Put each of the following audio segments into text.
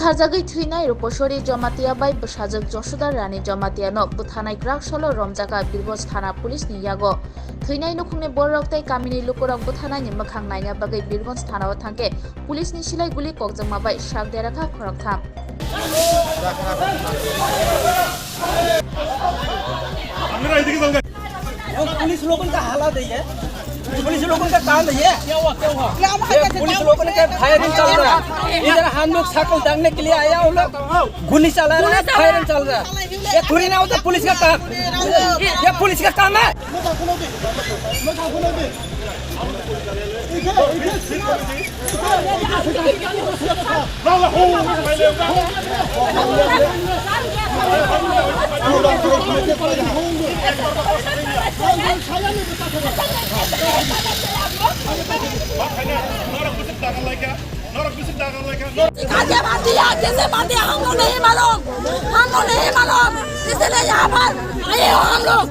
बुथारजागै थैनाय रूपसरी जमातिया बाय बसाजक जसोदा रानी जमातिया न बुथानाय ग्राकसलो रमजागा बीरगंज थाना पुलिस नि यागो थैनाय नखुंने बररकताय कामिनी लुकुरक बुथानाय नि मखां नायना बागै बीरगंज थानाव थांके पुलिस नि सिलाय गुली ककजमा बाय शाक देराखा खरकथाम पुलिस लोगों का हालात है, पुलिस लोगों का काम है। पुलिस लोगों ने फायरिंग चल रहा है। इधर हम लोग साइकिल दागने के लिए आया, वो लोग गोली चला रहा है, फायरिंग चल रहा है। ये थोड़ी ना होता पुलिस का काम, ये पुलिस का काम है। कैसे मारते हम लोग नहीं मालूम, इसलिए यहाँ पर आए हो हम लोग।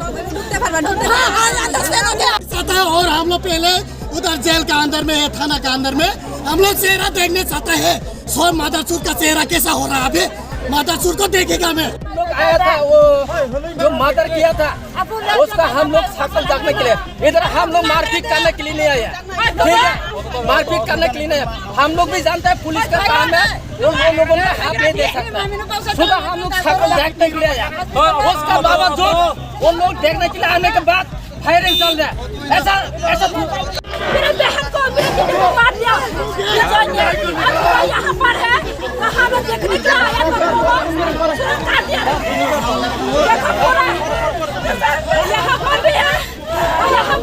और हम लोग पहले उधर जेल का अंदर में है, थाना का अंदर में हम लोग चेहरा देखने चाहते हैं। सो मादरचूर का चेहरा कैसा हो रहा है अभी, मादरचूर को देखेगा। मैं लोग आया था, वो जो मर्डर किया था उसका हम लोग साइकिल दागने के लिए, इधर हम लोग मारपीट करने के लिए नहीं आए, ठीक है? मारपीट करने के लिए नहीं, हम लोग भी जानते हैं पुलिस का काम है, वो लोगों ने हाथ नहीं दे सकता। सुबह हम लोग साइकिल देखने के लिए आया, उसका बावजूद वो लोग देखने के लिए आने के बाद फायरिंग चल रहा है। ऐसा मेरे बहन को मार दिया। यहाँ पर है, हमें देखने के लिए आया तो काट दिया। यहाँ पर भी है, यहाँ